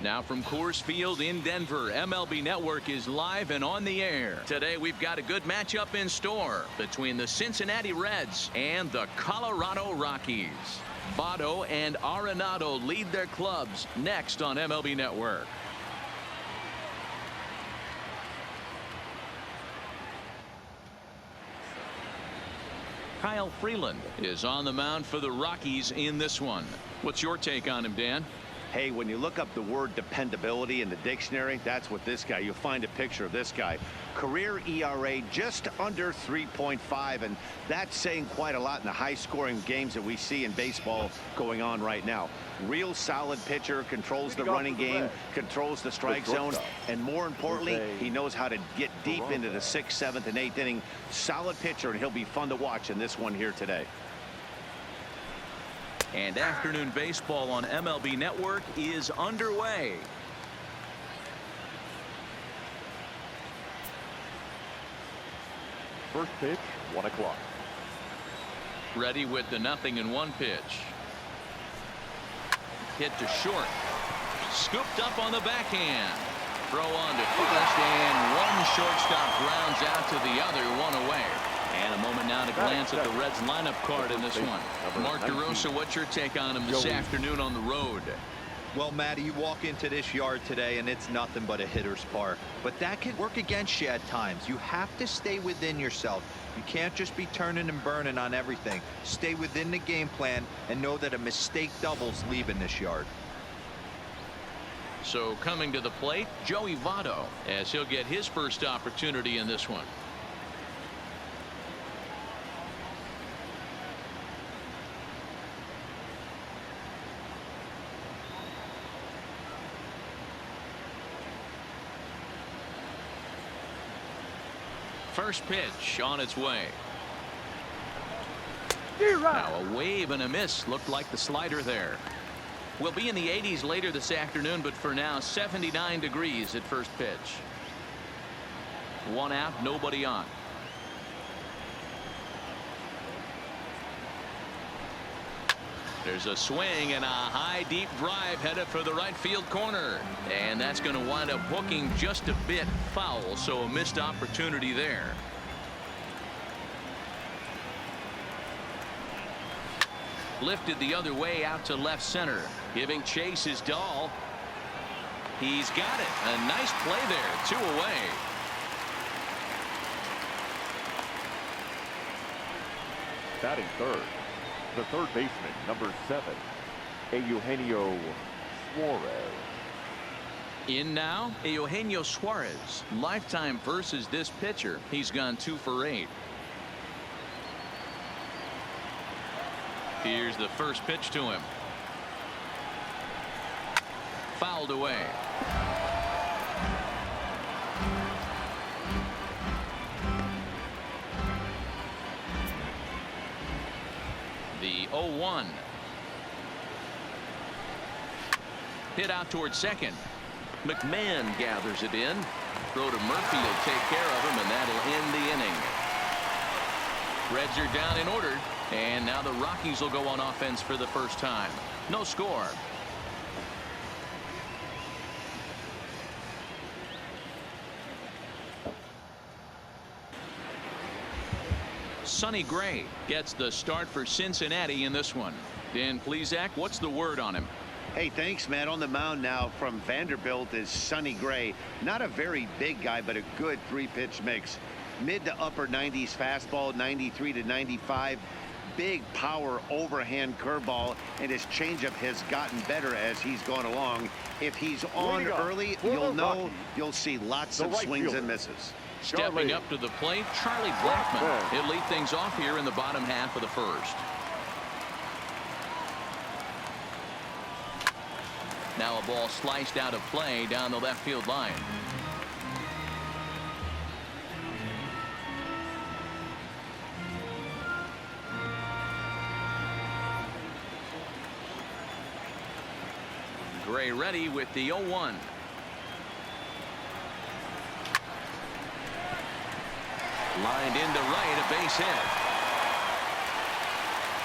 Now from Coors Field in Denver, MLB Network is live and on the air. Today we've got a good matchup in store between the Cincinnati Reds and the Colorado Rockies. Votto and Arenado lead their clubs next on MLB Network. Kyle Freeland is on the mound for the Rockies in this one. What's your take on him, Dan? Hey, when you look up the word dependability in the dictionary, that's what this guy, you'll find a picture of this guy. Career ERA just under 3.5, and that's saying quite a lot in the high-scoring games that we see in baseball going on right now. Real solid pitcher, controls the running game, controls the strike zone, and more importantly, he knows how to get deep into the 6th, 7th, and 8th inning. Solid pitcher, and he'll be fun to watch in this one here today. And afternoon baseball on MLB Network is underway. First pitch, 1 o'clock. Ready with the 0-1 pitch. Hit to short. Scooped up on the backhand. Throw on to first, and one shortstop grounds out to the other, one away. And a moment now to glance at the Reds lineup card in this one. Mark DeRosa, what's your take on him this afternoon on the road? Well, Matty, you walk into this yard today and it's nothing but a hitter's park. But that can work against you at times. You have to stay within yourself. You can't just be turning and burning on everything. Stay within the game plan and know that a mistake doubles leaving this yard. So coming to the plate, Joey Votto, as he'll get his first opportunity in this one. First pitch on its way. Now a wave and a miss. Looked like the slider there. We'll be in the 80s later this afternoon, but for now 79 degrees at first pitch. One out, nobody on. There's a swing and a high deep drive headed for the right field corner, and that's going to wind up hooking just a bit foul, so a missed opportunity there. Lifted the other way out to left center, giving chase is Dahl. He's got it. A nice play there. 2 away. Batting third, the third baseman, number 7, Eugenio Suarez. In now, Eugenio Suarez. Lifetime versus this pitcher. He's gone 2 for 8. Here's the first pitch to him. Fouled away. The 0-1. Hit out towards second. McMahon gathers it in. Throw to Murphy will take care of him, and that'll end the inning. Reds are down in order, and now the Rockies will go on offense for the first time. No score. Sonny Gray gets the start for Cincinnati in this one. Dan Plesac, what's the word on him? Hey, thanks, Matt. On the mound now from Vanderbilt is Sonny Gray. Not a very big guy, but a good 3-pitch mix. Mid to upper 90s fastball, 93 to 95. Big power overhand curveball, and his changeup has gotten better as he's gone along. If he's on early, you'll see lots of swings and misses. Stepping up to the plate, Charlie Blackmon. He'll lead things off here in the bottom half of the first. Now a ball sliced out of play down the left field line. Gray ready with the 0-1. Lined into right, a base hit.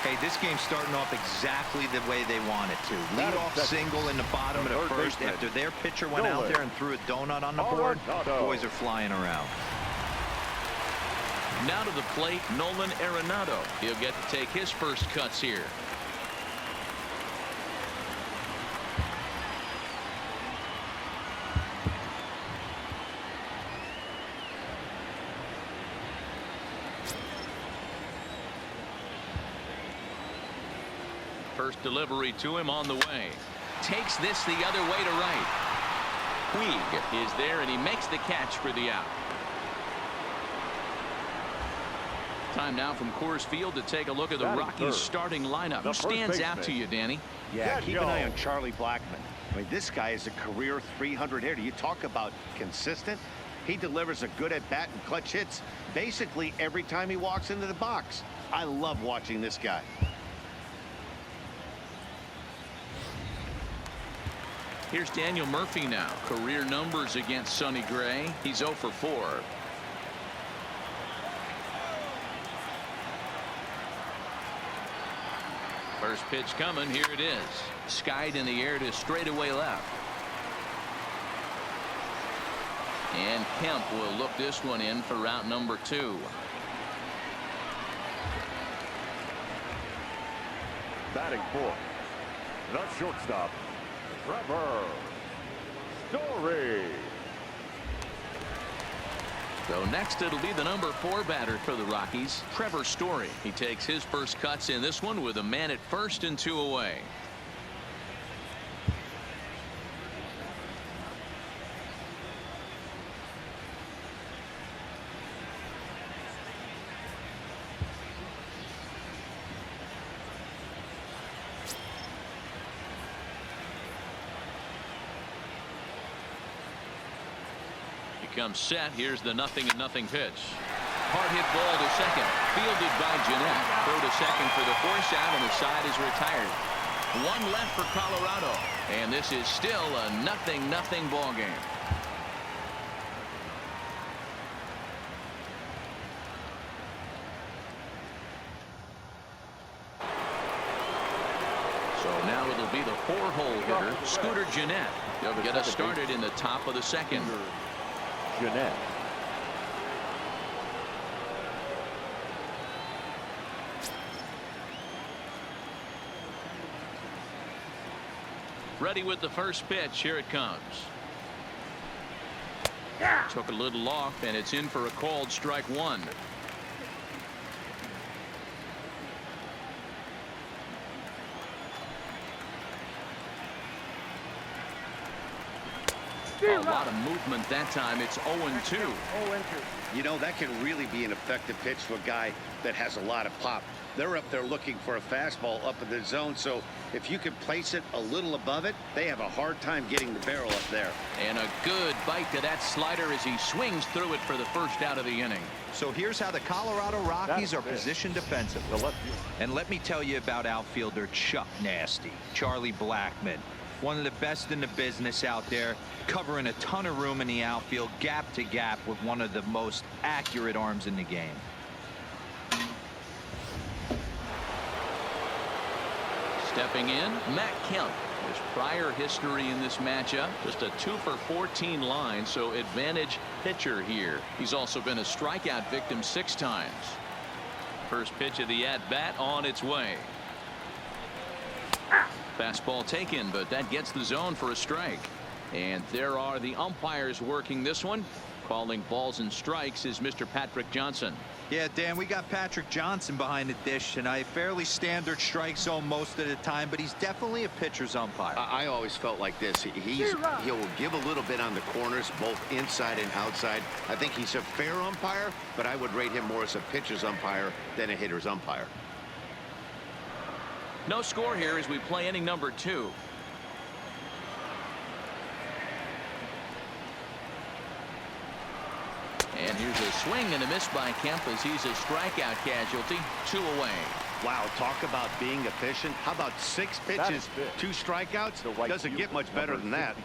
Hey, this game's starting off exactly the way they want it to. Lead off single in the bottom of the first after their pitcher went out there and threw a donut on the board. Boys are flying around. Now to the plate, Nolan Arenado. He'll get to take his first cuts here. First delivery to him on the way. Takes this the other way to right. Puig is there, and he makes the catch for the out. Time now from Coors Field to take a look at the Rockies starting lineup. Who stands out to you, Danny? Yeah, keep an eye on Charlie Blackmon. I mean, this guy is a career 300 hitter. You talk about consistent. He delivers a good at bat and clutch hits basically every time he walks into the box. I love watching this guy. Here's Daniel Murphy now. Career numbers against Sonny Gray. He's 0 for 4. First pitch coming. Here it is. Skied in the air to straightaway left. And Kemp will look this one in for route number 2. Batting fourth, the shortstop, Trevor Story. So next it'll be the number 4 batter for the Rockies, Trevor Story. He takes his first cuts in this one with a man at first and 2 away. Comes set. Here's the 0-0 pitch. Hard hit ball to second. Fielded by Jeanette. Throw to second for the force out, and the side is retired. 1 left for Colorado, and this is still a 0-0 ball game. So now it'll be the 4-hole hitter, Scooter Jeanette. They'll get us started in the top of the second. Jeanette. Ready with the first pitch. Here it comes. Took a little off, and it's in for a called strike 1. A lot of movement that time. It's 0-2. You know, that can really be an effective pitch to a guy that has a lot of pop. They're up there looking for a fastball up in the zone, so if you can place it a little above it, they have a hard time getting the barrel up there. And a good bite to that slider as he swings through it for the first out of the inning. So here's how the Colorado Rockies are positioned defensively. And let me tell you about outfielder Chuck Nasty, Charlie Blackmon. One of the best in the business out there, covering a ton of room in the outfield, gap to gap, with one of the most accurate arms in the game. Stepping in, Matt Kemp. His prior history in this matchup, just a 2 for 14 line, so advantage pitcher here. He's also been a strikeout victim 6 times. First pitch of the at-bat on its way. Fastball taken, but that gets the zone for a strike. And there are the umpires working this one. Calling balls and strikes is Mr. Patrick Johnson. Yeah, Dan, we got Patrick Johnson behind the dish tonight. Fairly standard strike zone most of the time, but he's definitely a pitcher's umpire. I always felt like this. He'll give a little bit on the corners, both inside and outside. I think he's a fair umpire, but I would rate him more as a pitcher's umpire than a hitter's umpire. No score here as we play inning number 2. And here's a swing and a miss by Kemp as he's a strikeout casualty. 2 away. Wow, talk about being efficient. How about 6 pitches, 2 strikeouts? Doesn't get much better than that.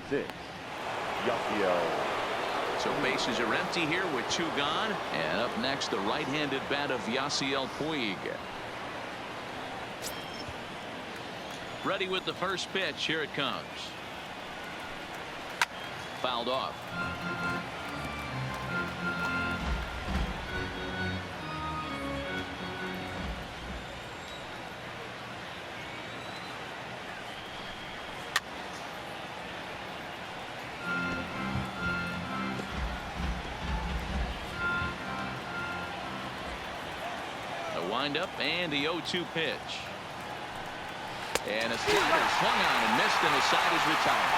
So bases are empty here with 2 gone. And up next, the right-handed bat of Yasiel Puig. Ready with the first pitch. Here it comes. Fouled off. The windup and the 0-2 pitch. And a slider swung on and missed, and the side is retired.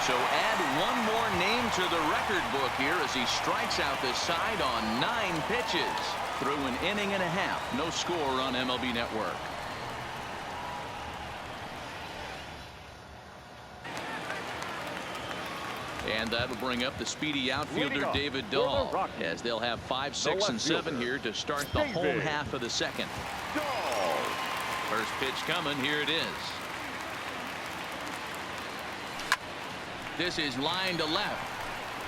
So add one more name to the record book here as he strikes out the side on 9 pitches through an inning and a half. No score on MLB Network. And that'll bring up the speedy outfielder David Dahl, as they'll have 5, 6, and 7 here to start the home half of the second. First pitch coming. Here it is. This is line to left.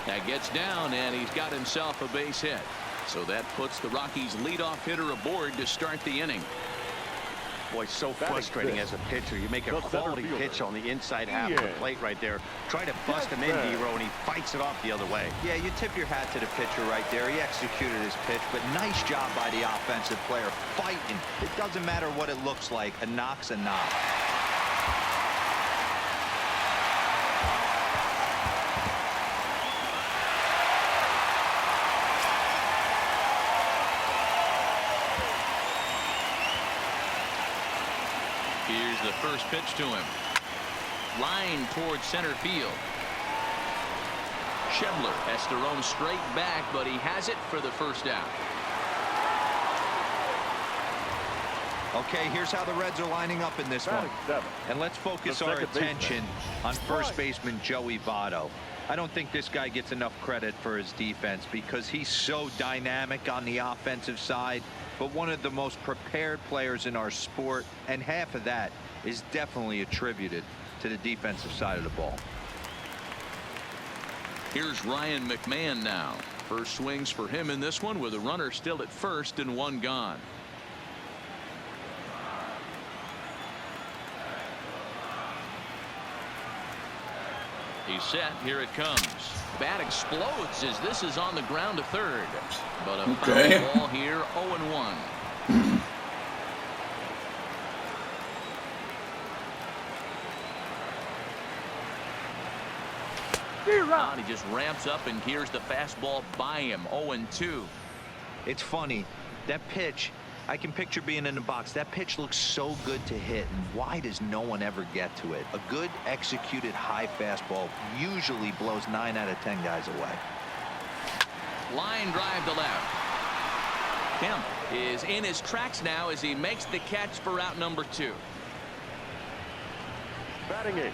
That gets down, and he's got himself a base hit. So that puts the Rockies leadoff hitter aboard to start the inning. Boy, so frustrating as a pitcher. You make a quality pitch on the inside half of the plate right there. Try to bust him in, D-Row, and he fights it off the other way. Yeah, you tip your hat to the pitcher right there. He executed his pitch, but nice job by the offensive player fighting. It doesn't matter what it looks like. A knock's a knock. Here's the first pitch to him. Line towards center field. Schebler has to roam straight back, but he has it for the first out. Okay, here's how the Reds are lining up in this one. And let's focus our attention on first baseman Joey Votto. I don't think this guy gets enough credit for his defense because he's so dynamic on the offensive side, but one of the most prepared players in our sport, and half of that is definitely attributed to the defensive side of the ball. Here's Ryan McMahon now. First swings for him in this one with a runner still at first and 1 gone. He's set. Here it comes. Bat explodes as this is on the ground to third. But a foul ball here, 0-1. He just ramps up, and here's the fastball by him. 0-2. It's funny, that pitch, I can picture being in the box. That pitch looks so good to hit, and why does no one ever get to it? A good executed high fastball usually blows 9 out of 10 guys away. Line drive to left. Kemp is in his tracks now as he makes the catch for out number 2. Batting 8,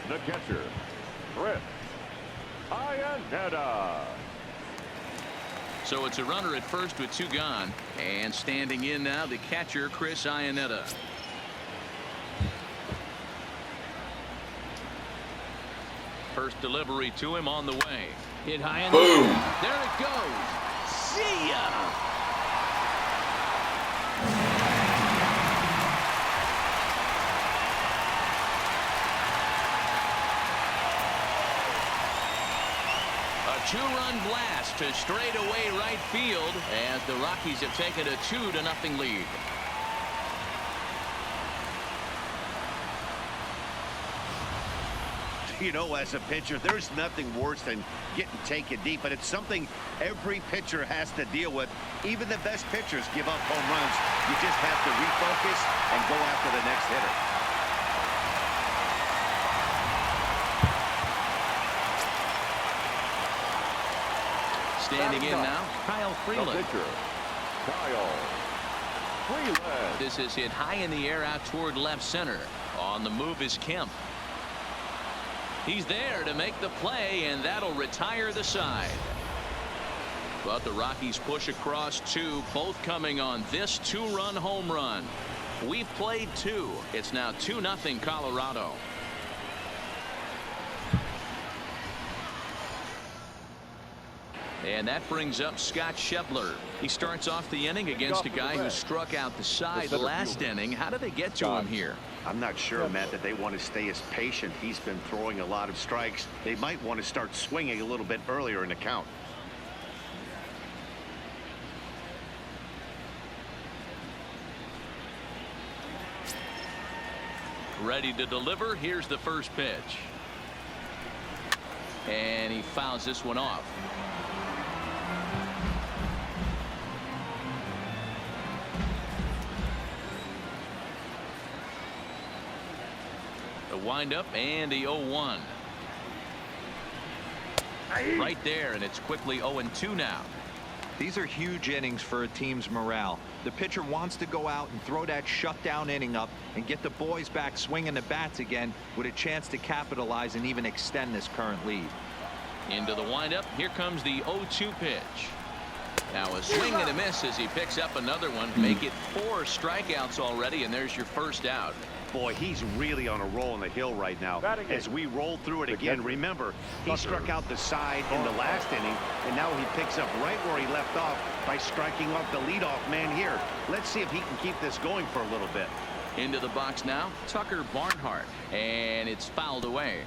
the catcher, Chris Iannetta. So it's a runner at first with 2 gone, and standing in now the catcher Chris Iannetta. First delivery to him on the way. Hit high in the air. There it goes. See ya. A 2-run blast to straightaway right field as the Rockies have taken a 2-0 lead. You know, as a pitcher, there's nothing worse than getting taken deep, but it's something every pitcher has to deal with. Even the best pitchers give up home runs. You just have to refocus and go after the next hitter. Standing in now, Kyle Freeland. Kyle Freeland. This is hit high in the air out toward left center. On the move is Kemp. He's there to make the play, and that'll retire the side. But the Rockies push across 2, both coming on this 2-run home run. We've played 2. It's now 2-0 Colorado. And that brings up Scott Schebler. He starts off the inning against a guy who struck out the side last inning. How do they get to him here? I'm not sure, Matt, that they want to stay as patient. He's been throwing a lot of strikes. They might want to start swinging a little bit earlier in the count. Ready to deliver. Here's the first pitch. And he fouls this one off. The windup and the 0-1. Right there, and it's quickly 0-2 now. These are huge innings for a team's morale. The pitcher wants to go out and throw that shutdown inning up and get the boys back swinging the bats again with a chance to capitalize and even extend this current lead. Into the windup. Here comes the 0-2 pitch. Now a swing and a miss as he picks up another one. Make it 4 strikeouts already, and there's your first out. Boy, he's really on a roll on the hill right now. As we roll through it again, remember, he struck out the side in the last inning, and now he picks up right where he left off by striking off the leadoff man here. Let's see if he can keep this going for a little bit. Into the box now, Tucker Barnhart, and it's fouled away.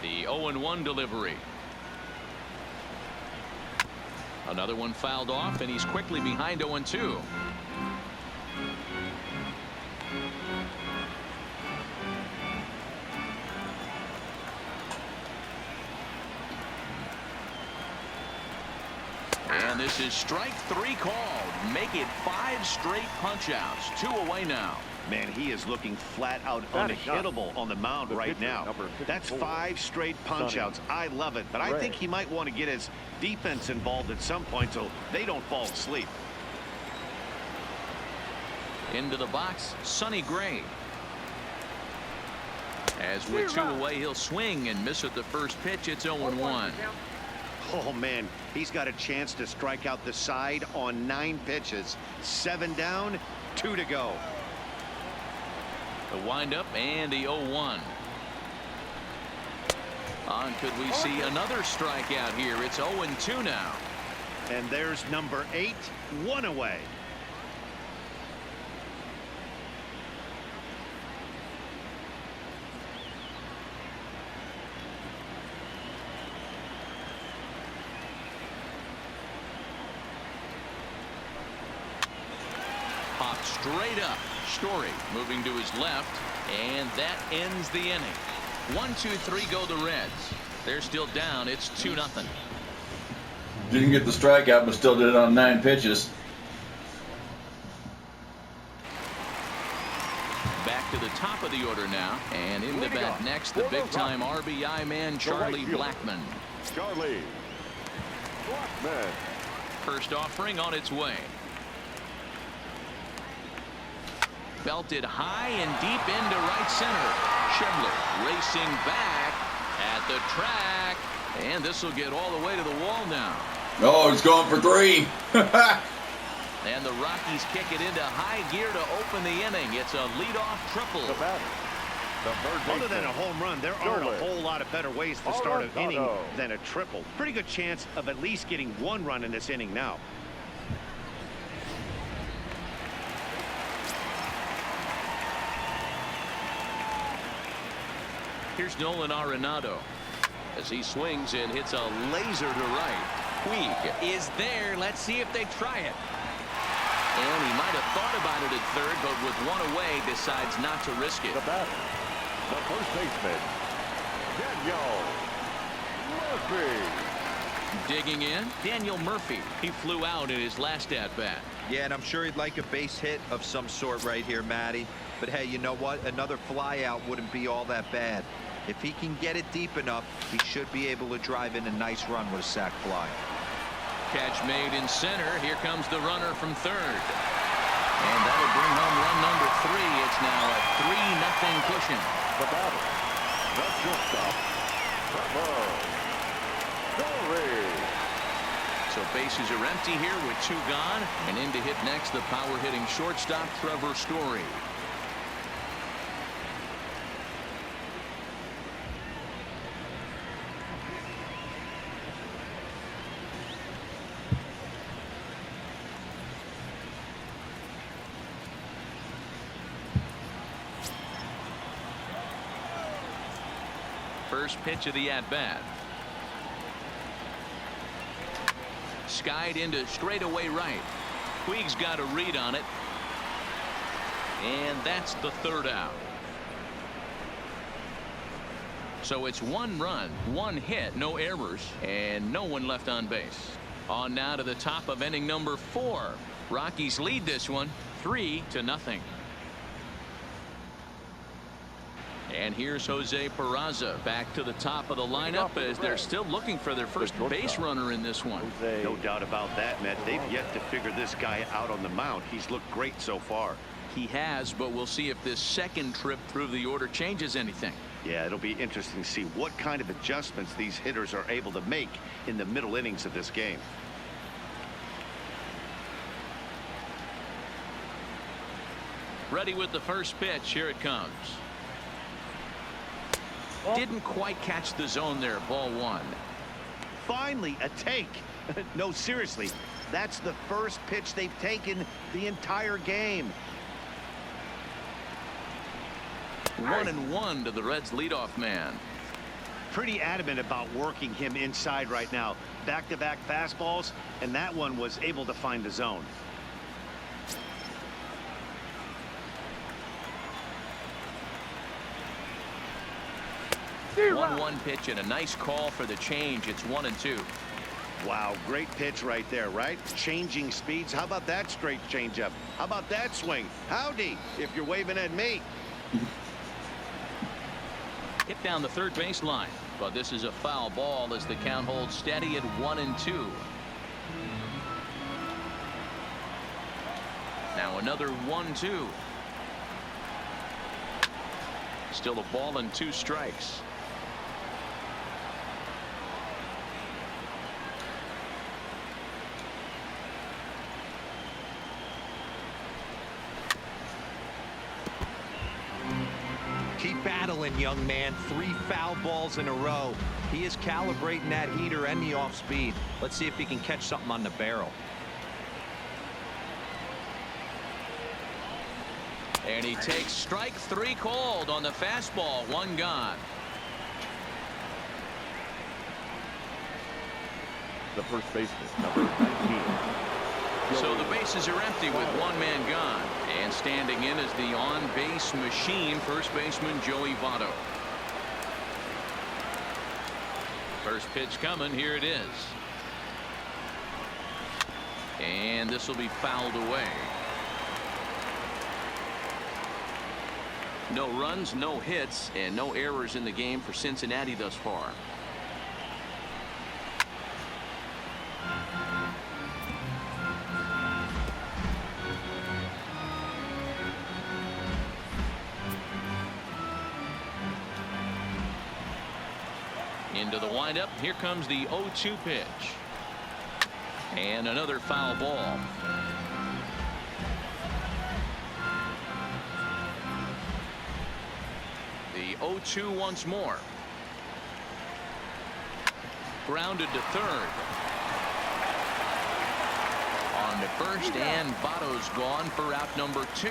The 0-1 delivery. Another one fouled off, and he's quickly behind 0-2. And this is strike 3 called. Make it 5 straight punch-outs. 2 away now. Man, he is looking flat out unhittable on the mound right now. That's 5 straight punch-outs. I love it, but I think he might want to get his defense involved at some point so they don't fall asleep. Into the box, Sonny Gray. As with 2 away, he'll swing and miss at the first pitch. It's 0-1. Oh, man, he's got a chance to strike out the side on 9 pitches. 7 down, 2 to go. The windup and the 0-1. Could we see another strikeout here? It's 0-2 now. And there's number 8, 1 away. Popped straight up. Story moving to his left, and that ends the inning. 1-2-3 go the Reds. They're still down. It's 2-0. Didn't get the strikeout, but still did it on 9 pitches. Back to the top of the order now, and in the bat next, the big-time RBI man, Charlie Blackmon. Charlie Blackmon. First offering on its way. Belted high and deep into right center. Schebler racing back at the track, and this will get all the way to the wall now. Oh, he's going for 3. And the Rockies kick it into high gear to open the inning. It's a leadoff triple. The batter, the third Other than baseman, a home run, there aren't a whole lot of better ways to start an inning than a triple. Pretty good chance of at least getting 1 run in this inning now. Here's Nolan Arenado as he swings and hits a laser to right. Puig is there. Let's see if they try it. And he might have thought about it at third, but with 1 away, decides not to risk it. the batter, the first baseman, Daniel Murphy. Digging in, Daniel Murphy. He flew out in his last at-bat. Yeah, and I'm sure he'd like a base hit of some sort right here, Matty. But hey, you know what? Another fly out wouldn't be all that bad. If he can get it deep enough, he should be able to drive in a nice run with a sac fly. Catch made in center. Here comes the runner from third. And that'll bring home run number 3. It's now a 3-0 cushion. The batter, the shortstop, Trevor Story. So bases are empty here with 2 gone. And in to hit next, the power-hitting shortstop, Trevor Story. First pitch of the at-bat. Skied into straightaway right. Puig's got a read on it. And that's the 3rd out. So it's 1 run, 1 hit, no errors, and no one left on base. On now to the top of inning number 4. Rockies lead this one 3-0. And here's Jose Peraza back to the top of the lineup as they're still looking for their first base runner in this one. No doubt about that, Matt. They've yet to figure this guy out on the mound. He's looked great so far. He has, but we'll see if this second trip through the order changes anything. Yeah, it'll be interesting to see what kind of adjustments these hitters are able to make in the middle innings of this game. Ready with the first pitch. Here it comes. Didn't quite catch the zone there. Ball 1. Finally a take. No, seriously, that's the first pitch they've taken the entire game. 1-1 to the Reds leadoff man. Pretty adamant about working him inside right now. Back-to-back fastballs, and that one was able to find the zone. One pitch and a nice call for the change. It's 1-2. Wow, great pitch right there, right? Changing speeds. How about that straight changeup? How about that swing? Howdy, if you're waving at me. Hit down the third base line, but this is a foul ball as the count holds steady at 1-2. Now another 1-2. Still a ball and 2 strikes. Keep battling, young man. 3 foul balls in a row. He is calibrating that heater and the off speed. Let's see if he can catch something on the barrel. And he takes strike 3 called on the fastball. 1 gone. The first baseman, number 19. So the bases are empty with 1 man gone. And standing in is the on-base machine, first baseman Joey Votto. First pitch coming. Here it is. And this will be fouled away. No runs, no hits, and no errors in the game for Cincinnati thus far. Into the windup. Here comes the 0-2 pitch. And another foul ball. The 0-2 once more. Grounded to third. On to first, and Votto's gone for out number 2.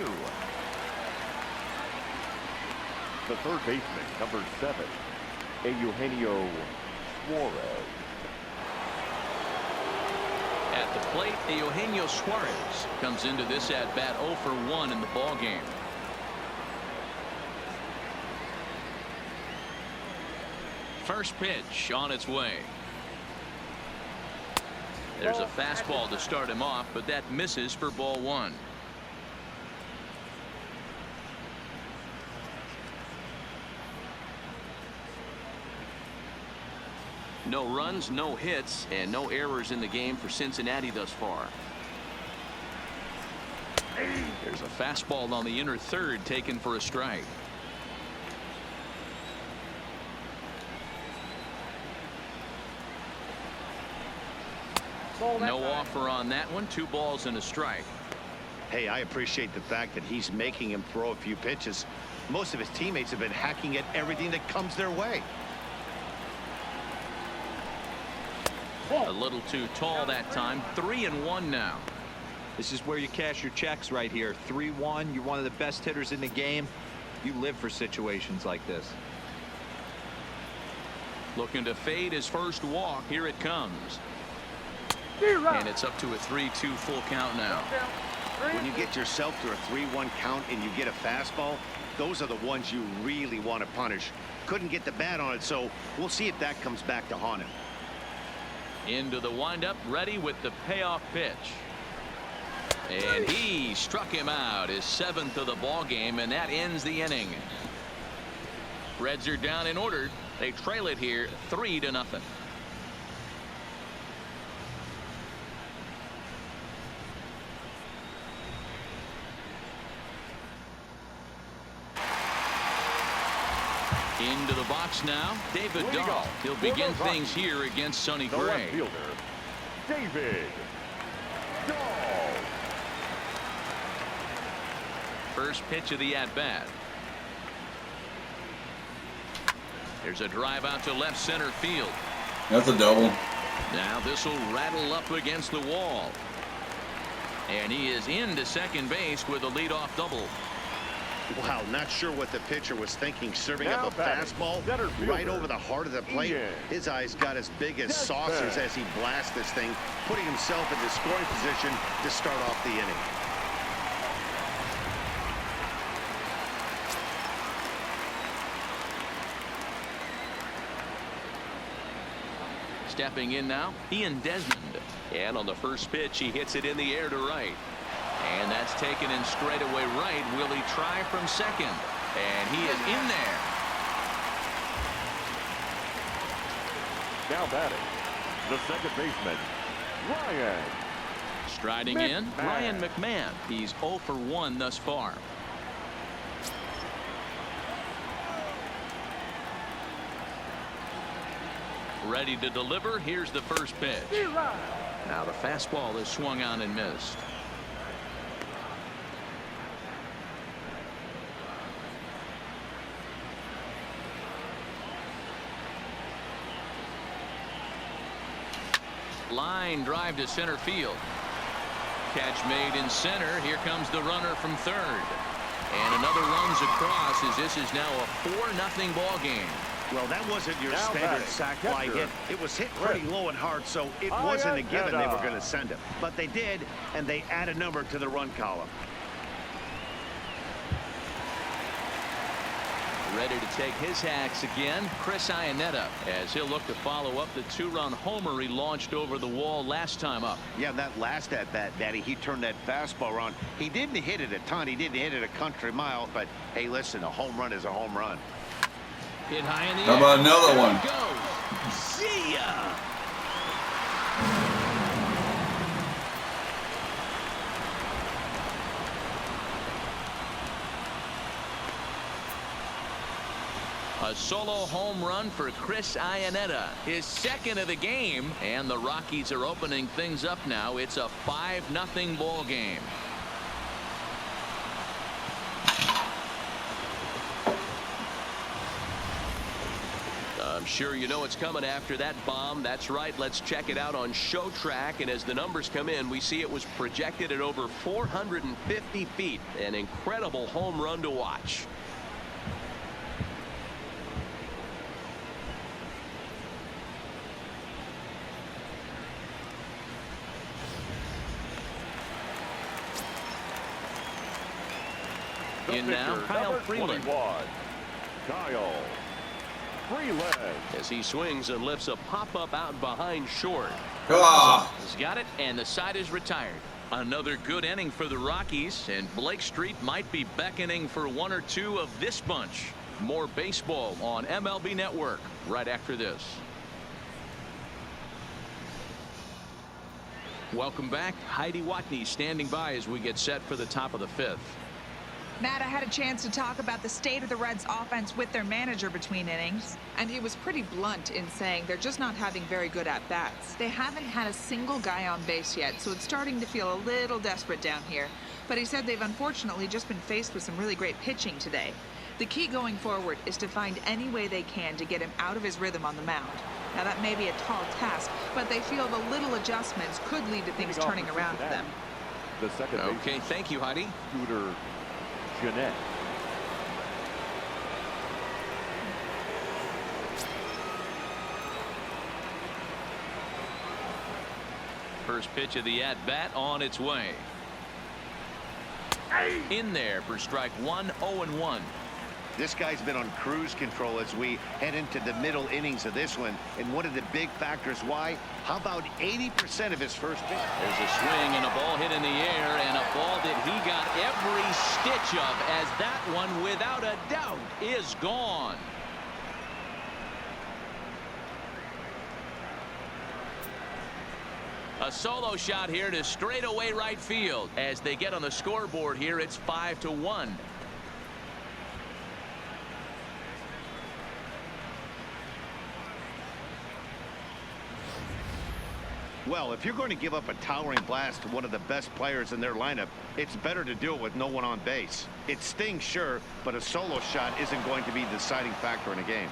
The third baseman, number 7, Eugenio Suarez. At the plate, Eugenio Suarez comes into this at bat 0 for 1 in the ball game. First pitch on its way. There's a fastball to start him off, but that misses for ball 1. No runs, no hits, and no errors in the game for Cincinnati thus far. There's a fastball on the inner third taken for a strike. No offer on that one. 2 balls and a strike. Hey, I appreciate the fact that he's making him throw a few pitches. Most of his teammates have been hacking at everything that comes their way. A little too tall that time. 3-1 now. This is where you cash your checks right here. 3-1. You're one of the best hitters in the game. You live for situations like this. Looking to fade his first walk. Here it comes. And it's up to a 3-2 full count now. When you get yourself to a 3-1 count and you get a fastball, those are the ones you really want to punish. Couldn't get the bat on it, so we'll see if that comes back to haunt him. Into the windup, ready with the payoff pitch. And he struck him out, his 7th of the ball game, and that ends the inning. Reds are down and ordered. They trail it here 3-0. Into the box now, David Dahl. He'll begin things here against Sonny The Gray. left fielder, David Dahl. First pitch of the at-bat. There's a drive out to left center field. That's a double. Now this will rattle up against the wall. And he is into second base with a leadoff double. Wow, not sure what the pitcher was thinking, serving Now up a batting, fastball center right fielder, over the heart of the plate. Ian. His eyes got as big as saucers as he blasts this thing, putting himself in the scoring position to start off the inning. Stepping in now, Ian Desmond. And on the first pitch, he hits it in the air to right. And that's taken in straightaway right. Will he try from second? And he is in there. Now batting, the second baseman, Ryan. Striding in, Ryan McMahon. He's 0 for 1 thus far. Ready to deliver. Here's the first pitch. Now the fastball is swung on and missed. Line drive to center field. Catch made in center. Here comes the runner from third. And another runs across as this is now a 4-0 ball game. Well, that wasn't your Now standard batting, sac fly catcher, hit. It was hit pretty low and hard, so it wasn't a given they were going to send him. But they did, and they add a number to the run column. Ready to take his hacks again, Chris Iannetta, as he'll look to follow up the 2-run homer he launched over the wall last time up. Yeah, that last at-bat, Daddy, he turned that fastball around. He didn't hit it a ton. He didn't hit it a country mile. But, hey, listen, a home run is a home run. Hit high in the How air. about another There one? it goes. See ya. A solo home run for Chris Iannetta, his 2nd of the game, and the Rockies are opening things up now. It's a 5-0 ball game. I'm sure you know it's coming after that bomb. That's right. Let's check it out on Show Track. And as the numbers come in, we see it was projected at over 450 feet. An incredible home run to watch. The In now, pitcher, Kyle number Freeland. 21, Kyle Freeland. As he swings and lifts a pop-up out behind short. Ah! He's got it, and the side is retired. Another good inning for the Rockies, and Blake Street might be beckoning for 1 or 2 of this bunch. More baseball on MLB Network right after this. Welcome back. Heidi Watney standing by as we get set for the top of the 5th. Matt, I had a chance to talk about the state of the Reds offense with their manager between innings, and he was pretty blunt in saying they're just not having very good at-bats. They haven't had a single guy on base yet, so it's starting to feel a little desperate down here. But he said they've unfortunately just been faced with some really great pitching today. The key going forward is to find any way they can to get him out of his rhythm on the mound. Now, that may be a tall task, but they feel the little adjustments could lead to things turning around for them. The second Okay, thank you, Heidi. Scooter Jeanette. First pitch of the at-bat on its way. In there for strike one, 0-1. This guy's been on cruise control as we head into the middle innings of this one. And one of the big factors why, how about 80% of his first pitch? There's a swing and a ball hit in the air, and a ball that he got every stitch of, as that one, without a doubt, is gone. A solo shot here to straightaway right field. As they get on the scoreboard here, it's 5-1. Well, if you're going to give up a towering blast to one of the best players in their lineup, it's better to do it with no one on base. It stings, sure, but a solo shot isn't going to be the deciding factor in a game.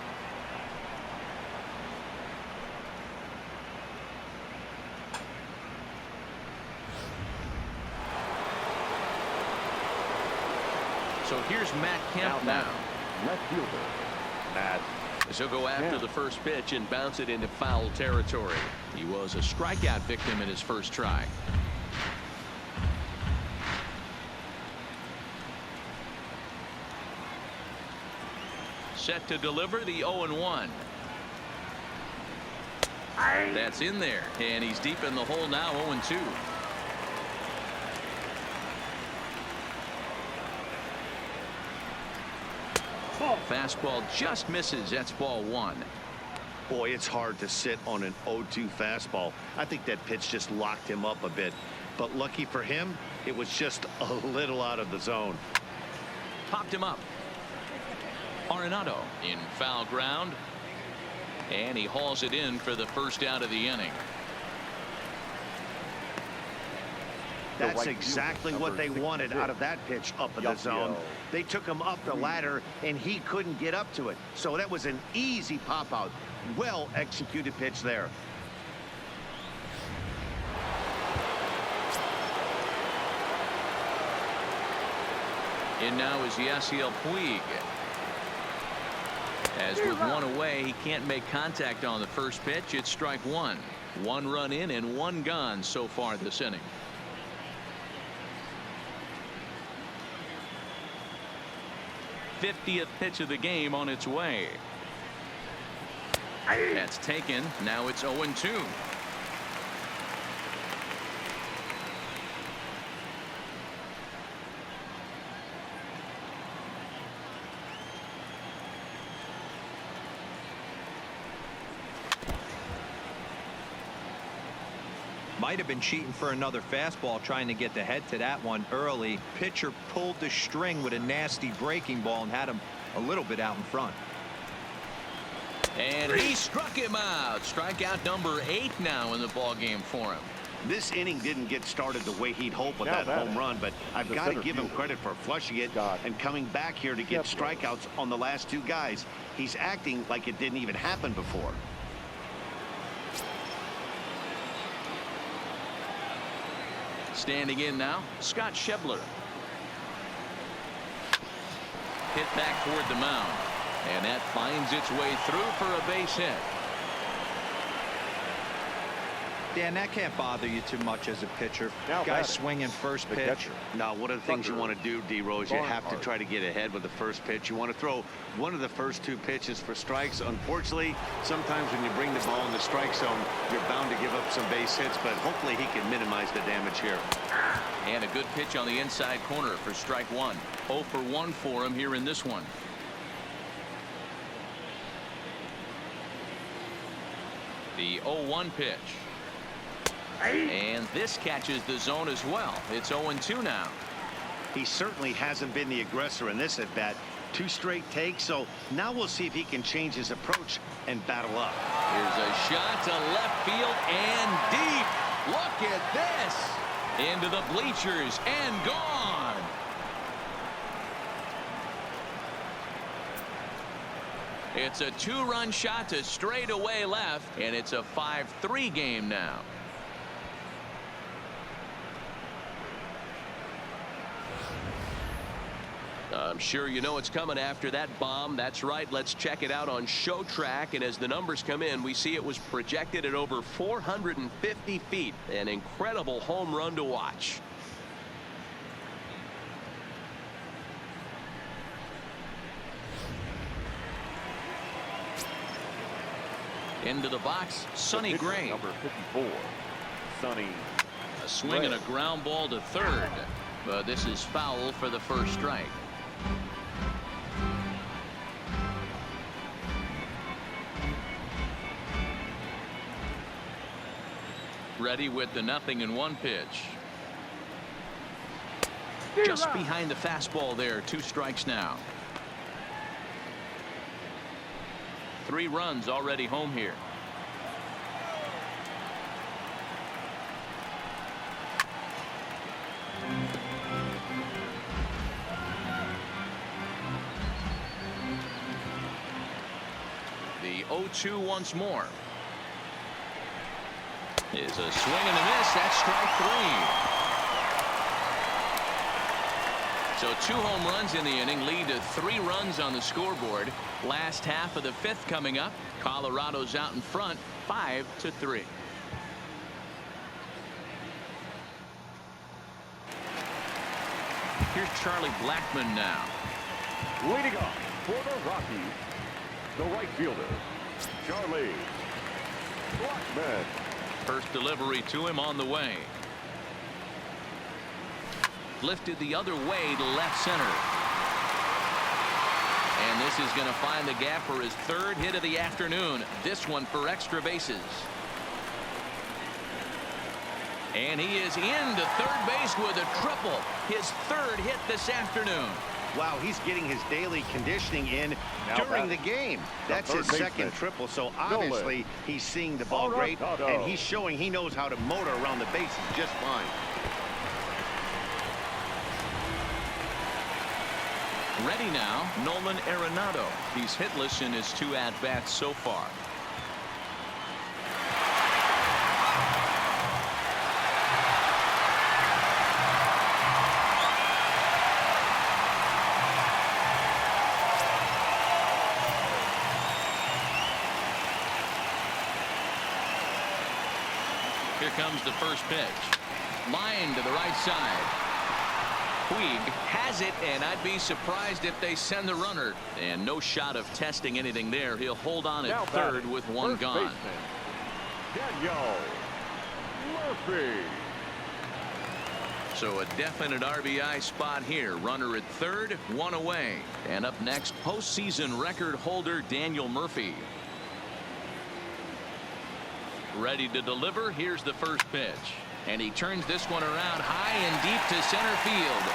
So here's Matt Kemp now. Left fielder, Matt. So go after the first pitch and bounce it into foul territory. He was a strikeout victim in his first try. Set to deliver the 0-1. That's in there, and he's deep in the hole now, 0-2. Fastball just misses. That's ball one. Boy, it's hard to sit on an 0-2 fastball. I think that pitch just locked him up a bit. But lucky for him, it was just a little out of the zone. Popped him up. Arenado in foul ground. And he hauls it in for the first out of the inning. That's exactly what they wanted out of that pitch up in the zone. They took him up the ladder, and he couldn't get up to it. So that was an easy pop-out. Well executed pitch there. In now is Yasiel Puig. As with one away, he can't make contact on the first pitch. It's strike one. One run in and one gone so far this inning. '50th pitch of the game on its way. That's taken. Now it's 0-2. Might have been cheating for another fastball, trying to get the head to that one early. Pitcher pulled the string with a nasty breaking ball and had him a little bit out in front. And he struck him out. Strikeout number 8 now in the ball game for him. This inning didn't get started the way he'd hope with that home run, but I've got to give him credit for flushing it and coming back here to get strikeouts on the last two guys. He's acting like it didn't even happen before. Standing in now, Scott Schebler. Hit back toward the mound. And that finds its way through for a base hit. Dan, that can't bother you too much as a pitcher. Guy swinging first pitch. Now, one of the things you want to do, D-Rose, is you have to try to get ahead with the first pitch. You want to throw one of the first two pitches for strikes. Unfortunately, sometimes when you bring the ball in the strike zone, you're bound to give up some base hits, but hopefully he can minimize the damage here. And a good pitch on the inside corner for strike one. 0 for 1 for him here in this one. The 0-1 pitch. And this catches the zone as well. It's 0-2 now. He certainly hasn't been the aggressor in this at bat. 2 straight takes, so now we'll see if he can change his approach and battle up. Here's a shot to left field and deep. Look at this. Into the bleachers and gone. It's a 2-run shot to straightaway left, and it's a 5-3 game now. I'm sure you know what's coming after that bomb. That's right. Let's check it out on Show Track. And as the numbers come in, we see it was projected at over 450 feet. An incredible home run to watch. Into the box, Sonny Gray. Number 54, Sonny. A swing and a ground ball to third. But this is foul for the first strike. Ready with the 0-1 pitch. Just behind the fastball there. 2 strikes now. 3 runs already home here. The 0-2 once more. Is a swing and a miss. That's strike 3. So 2 home runs in the inning lead to 3 runs on the scoreboard. Last half of the 5th coming up. Colorado's out in front 5-3. Here's Charlie Blackmon now. Leading off for the Rockies, the right fielder, Charlie Blackmon. First delivery to him on the way. Lifted the other way to left center. And this is going to find the gap for his 3rd hit of the afternoon. This one for extra bases. And he is into third base with a triple. His 3rd hit this afternoon. Wow, he's getting his daily conditioning in during the game. That's his 2nd triple, so obviously he's seeing the ball great, and he's showing he knows how to motor around the bases just fine. Ready now, Nolan Arenado. He's hitless in his 2 at-bats so far. Here comes the first pitch. Line to the right side. Puig has it, and I'd be surprised if they send the runner. And no shot of testing anything there. He'll hold on at third with 1 gone. Daniel Murphy. So a definite RBI spot here. Runner at third, 1 away. And up next, postseason record holder Daniel Murphy. Ready to deliver. Here's the first pitch. And he turns this one around high and deep to center field.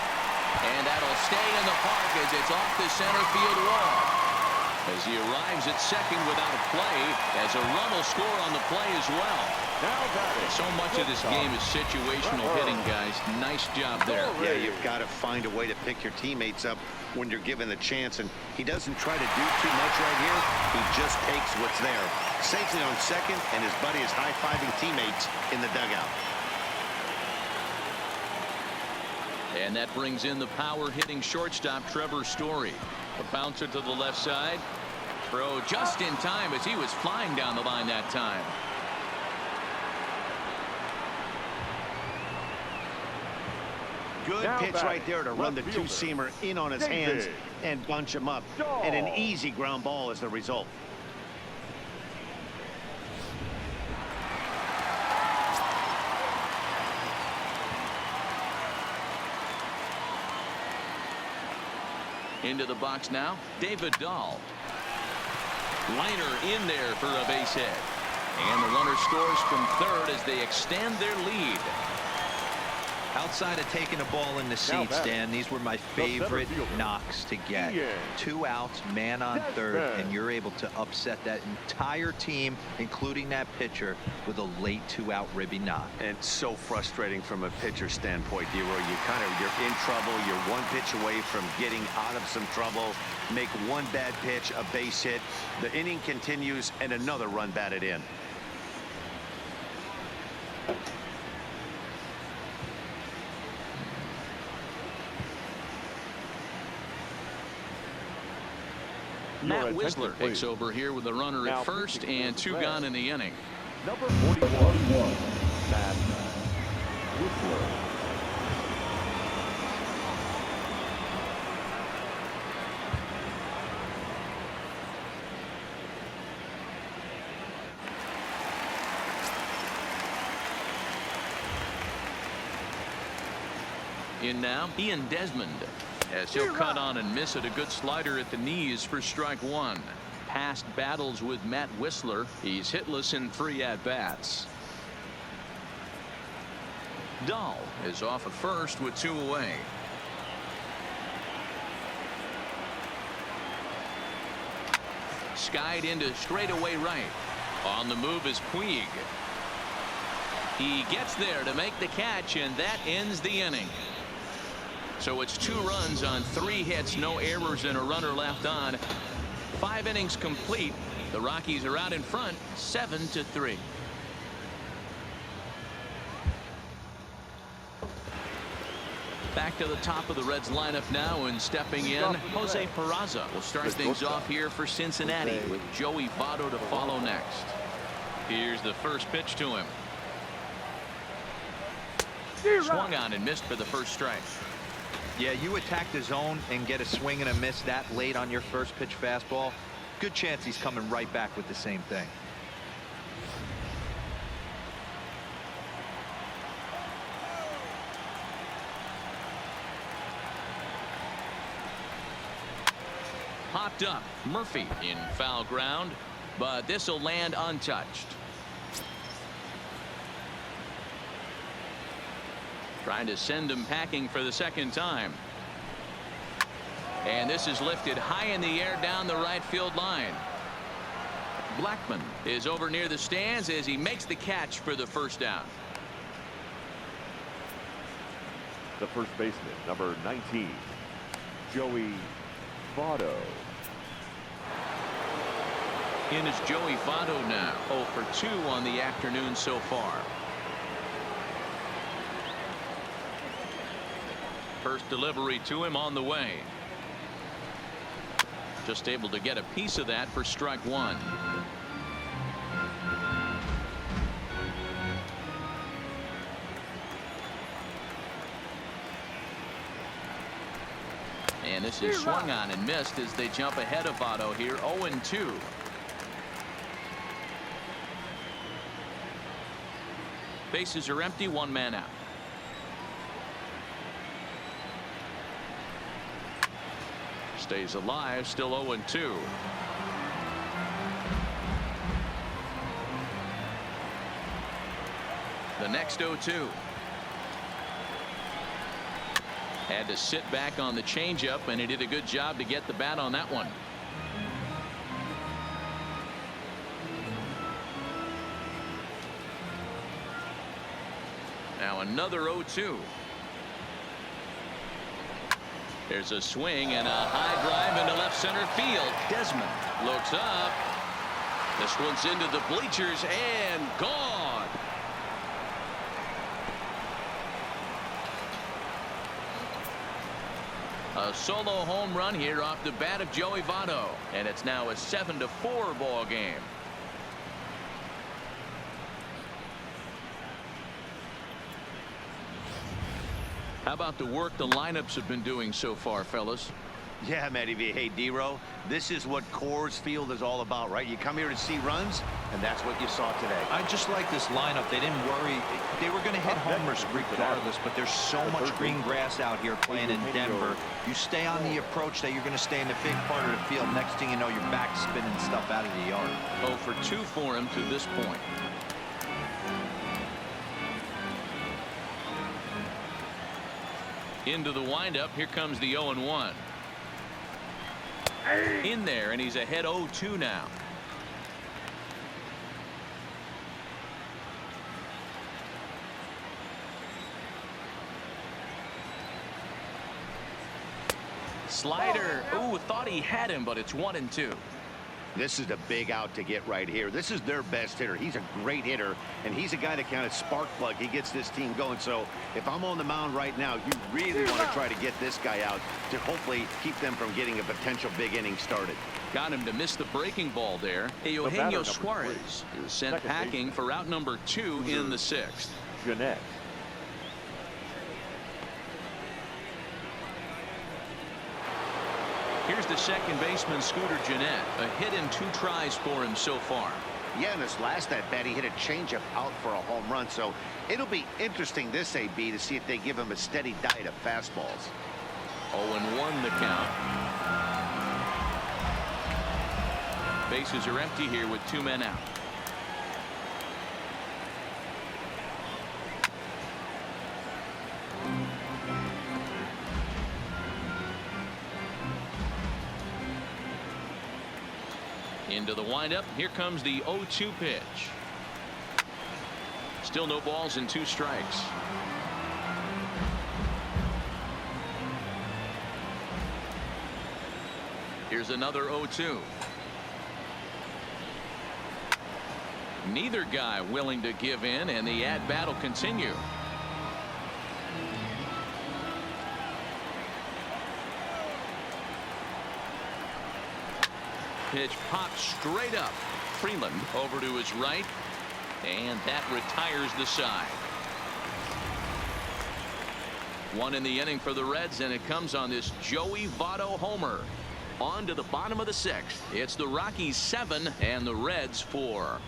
And that'll stay in the park as it's off the center field wall. As he arrives at second without a play, as a run will score on the play as well. So much of this game is situational hitting, guys. Nice job there. Yeah, you've got to find a way to pick your teammates up when you're given the chance, and he doesn't try to do too much right here. He just takes what's there. Safely on second, and his buddy is high-fiving teammates in the dugout. And that brings in the power-hitting shortstop Trevor Story. A bouncer to the left side. Throw just in time as he was flying down the line that time. Good pitch right there to run the 2-seamer in on his hands and bunch him up. And an easy ground ball as the result. Into the box now, David Dahl. Liner in there for a base hit. And the runner scores from third as they extend their lead. Outside of taking a ball in the seats, Dan, these were my favorite knocks to get. 2 outs, man on third, and you're able to upset that entire team, including that pitcher, with a late 2-out ribby knock. And so frustrating from a pitcher standpoint, D-Roy. You're in trouble. You're 1 pitch away from getting out of some trouble. Make 1 bad pitch, a base hit. The inning continues, and another run batted in. Matt Whistler takes over here with a runner at first and 2 gone in the inning. Number 41, Matt Whistler. In now, Ian Desmond, as he'll cut on and miss at a good slider at the knees for strike 1. Past battles with Matt Whistler, he's hitless in 3 at-bats. Dahl is off at first with 2 away. Skied into straightaway right. On the move is Puig. He gets there to make the catch, and that ends the inning. So it's 2 runs on 3 hits, no errors, and a runner left on. 5 innings complete. The Rockies are out in front, 7-3. Back to the top of the Reds lineup now, and stepping in, Jose Peraza will start things off here for Cincinnati, with Joey Votto to follow next. Here's the first pitch to him. Swung on and missed for the first strike. Yeah, you attack the zone and get a swing and a miss that late on your first pitch fastball. Good chance he's coming right back with the same thing. Popped up. Murphy in foul ground, but this will land untouched. Trying to send him packing for the second time. And this is lifted high in the air down the right field line. Blackman is over near the stands as he makes the catch for the first down. The first baseman, number 19, Joey Votto. In is Joey Votto now, 0 for 2 on the afternoon so far. First delivery to him on the way. Just able to get a piece of that for strike 1. And this is swung on and missed as they jump ahead of Votto here, 0-2. Bases are empty, 1 man out. Stays alive, still 0-2. The next 0-2. Had to sit back on the changeup, and he did a good job to get the bat on that one. Now another 0-2. There's a swing and a high drive into left center field. Desmond looks up. This one's into the bleachers and gone. A solo home run here off the bat of Joey Votto, and it's now a 7-4 ball game. How about the work the lineups have been doing so far, fellas? Yeah, Matty V. Hey, D-Row, this is what Coors Field is all about, right? You come here to see runs, and that's what you saw today. I just like this lineup. They didn't worry. They were going to hit homers regardless, but there's so much green grass out here playing in Denver. You stay on the approach that you're going to stay in the big part of the field. Next thing you know, you're back spinning stuff out of the yard. 0 for 2 for him to this point. Into the windup. Here comes the 0-1. In there, and he's ahead 0-2 now. Slider. Ooh, thought he had him, but it's 1-2. This is a big out to get right here. This is their best hitter. He's a great hitter, and he's a guy that kind of spark plug. He gets this team going. So if I'm on the mound right now, you really want to try to get this guy out to hopefully keep them from getting a potential big inning started. Got him to miss the breaking ball there. Eugenio Suarez is sent packing for out number 2 in the 6th. Jeanette. Here's the second baseman, Scooter Gennett. A hit in 2 tries for him so far. Yeah, in his last at bat, he hit a changeup out for a home run. So it'll be interesting this AB to see if they give him a steady diet of fastballs. 0-1 the count. Bases are empty here with 2 men out. Into the windup. Here comes the 0-2 pitch. Still no balls and 2 strikes. Here's another 0-2. Neither guy willing to give in, and the at-bat will continue. Pitch popped straight up. Freeland over to his right, and that retires the side. 1 in the inning for the Reds, and it comes on this Joey Votto homer. On to the bottom of the 6th. It's the Rockies 7 and the Reds 4.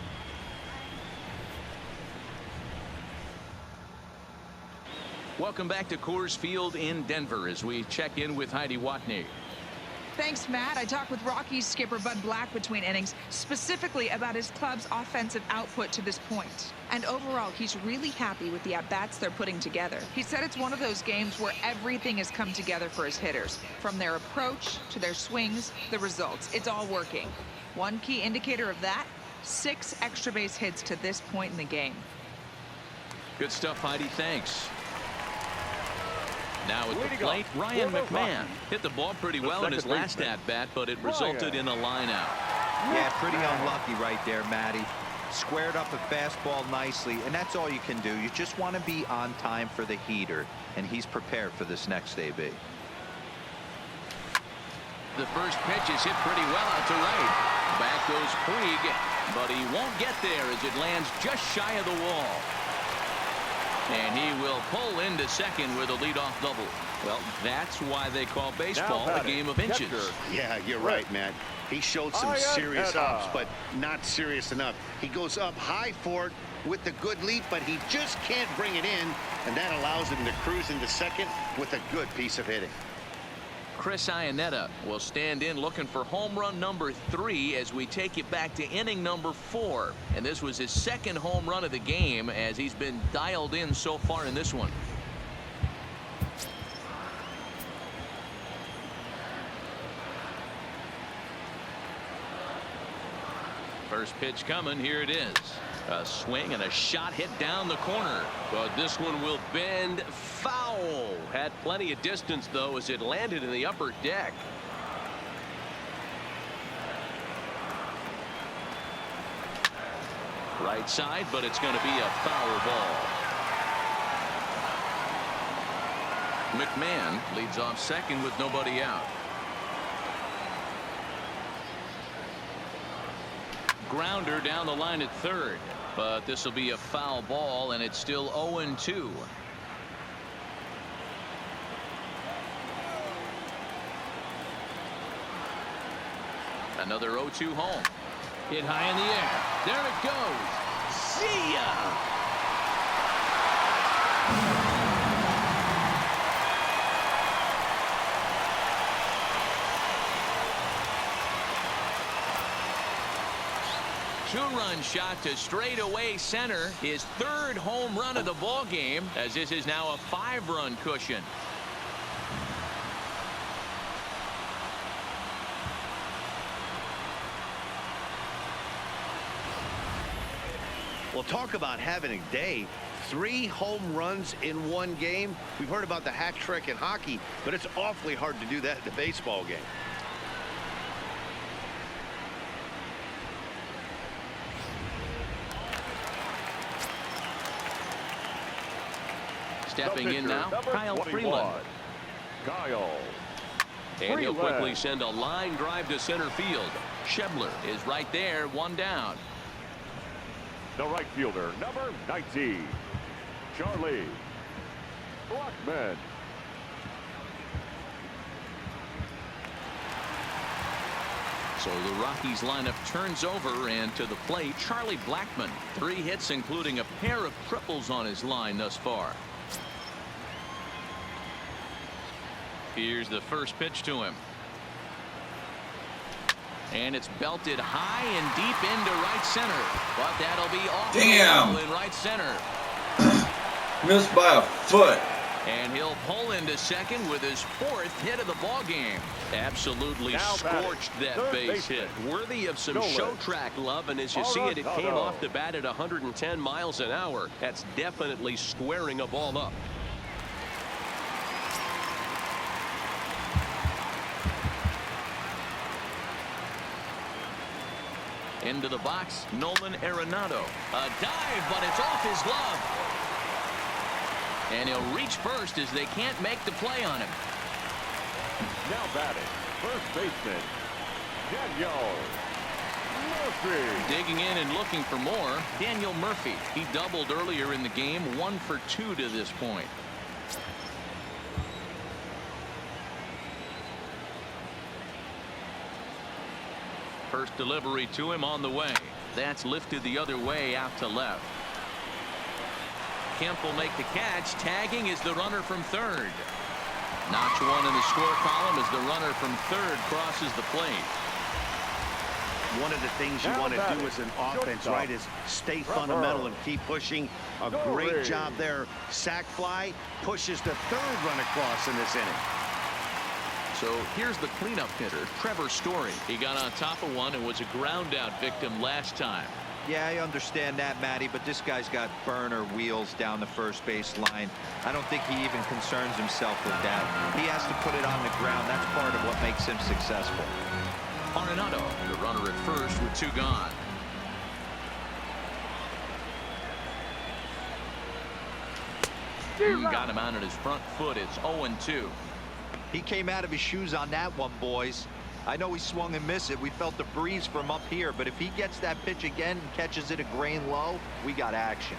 Welcome back to Coors Field in Denver as we check in with Heidi Watney. Thanks, Matt. I talked with Rockies skipper Bud Black between innings, specifically about his club's offensive output to this point. And overall, he's really happy with the at-bats they're putting together. He said it's one of those games where everything has come together for his hitters. From their approach to their swings, the results. It's all working. One key indicator of that, 6 extra base hits to this point in the game. Good stuff, Heidi. Thanks. Now at the plate, Ryan McMahon hit the ball pretty well in his last at-bat, but it resulted in a line-out. Yeah, pretty unlucky right there, Matty. Squared up a fastball nicely, and that's all you can do. You just want to be on time for the heater, and he's prepared for this next AB. The first pitch is hit pretty well out to right. Back goes Puig, but he won't get there as it lands just shy of the wall. And he will pull into second with a leadoff double. Well, that's why they call baseball a game of inches. Yeah, you're right, Matt. He showed some serious hops, but not serious enough. He goes up high for it with the good leap, but he just can't bring it in, and that allows him to cruise into second with a good piece of hitting. Chris Iannetta will stand in looking for home run number 3 as we take it back to inning number 4. And this was his second home run of the game as he's been dialed in so far in this one. First pitch coming. Here it is. A swing and a shot hit down the corner. But this one will bend foul. Had plenty of distance, though, as it landed in the upper deck. Right side, but it's going to be a foul ball. McMahon leads off second with nobody out. Grounder down the line at third, but this will be a foul ball, and it's still 0-2. Another 0-2 home. Hit high in the air. There it goes. See ya. Two-run shot to straightaway center. His 3rd home run of the ball game, as this is now a 5-run cushion. Well, talk about having a day. 3 home runs in one game. We've heard about the hat trick in hockey, but it's awfully hard to do that in a baseball game. Stepping in now, Kyle Freeland. Kyle. And he'll quickly send a line drive to center field. Schebler is right there, 1 down. The right fielder, number 19, Charlie Blackmon. So the Rockies lineup turns over, and to the plate, Charlie Blackmon. 3 hits, including a pair of triples on his line thus far. Here's the first pitch to him. And it's belted high and deep into right center. But that'll be off in right center. Missed by a foot. And he'll pull into second with his 4th hit of the ball game. Absolutely Now scorched that base hit. Worthy of some show track love, and as you see it, it came off the bat at 110 miles an hour. That's definitely squaring a ball up. Into the box, Nolan Arenado. A dive, but it's off his glove. And he'll reach first as they can't make the play on him. Now batting, first baseman, Daniel Murphy. Digging in and looking for more, Daniel Murphy. He doubled earlier in the game, 1 for 2 to this point. First delivery to him on the way. That's lifted the other way out to left. Kemp will make the catch. Tagging is the runner from third. Notch 1 in the score column as the runner from third crosses the plate. One of the things you want to do as an offense, right, is stay fundamental and keep pushing. A great job there. Sac fly pushes the 3rd run across in this inning. So here's the cleanup hitter, Trevor Story. He got on top of one and was a ground out victim last time. Yeah, I understand that, Matty, but this guy's got burner wheels down the first base line. I don't think he even concerns himself with that. He has to put it on the ground. That's part of what makes him successful. Arenado, the runner at first with 2 gone. Got him out on his front foot. It's 0-2. He came out of his shoes on that one, boys. I know he swung and missed it. We felt the breeze from up here, but if he gets that pitch again and catches it a grain low, we got action.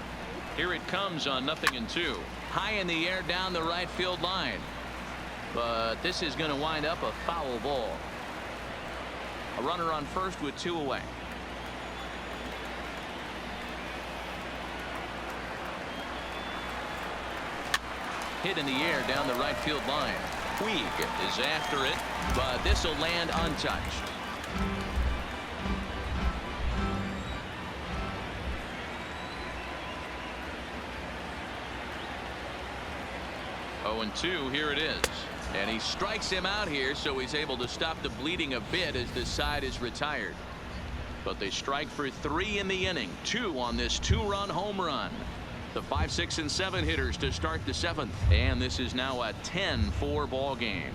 Here it comes on 0-2. High in the air down the right field line. But this is going to wind up a foul ball. A runner on first with 2 away. Hit in the air down the right field line. Puig is after it, but this will land untouched. Oh, and 2, here it is. And he strikes him out here, so he's able to stop the bleeding a bit as this side is retired. But they strike for 3 in the inning, 2 on this 2-run home run. The 5, 6, and 7 hitters to start the 7th, and this is now a 10-4 ball game.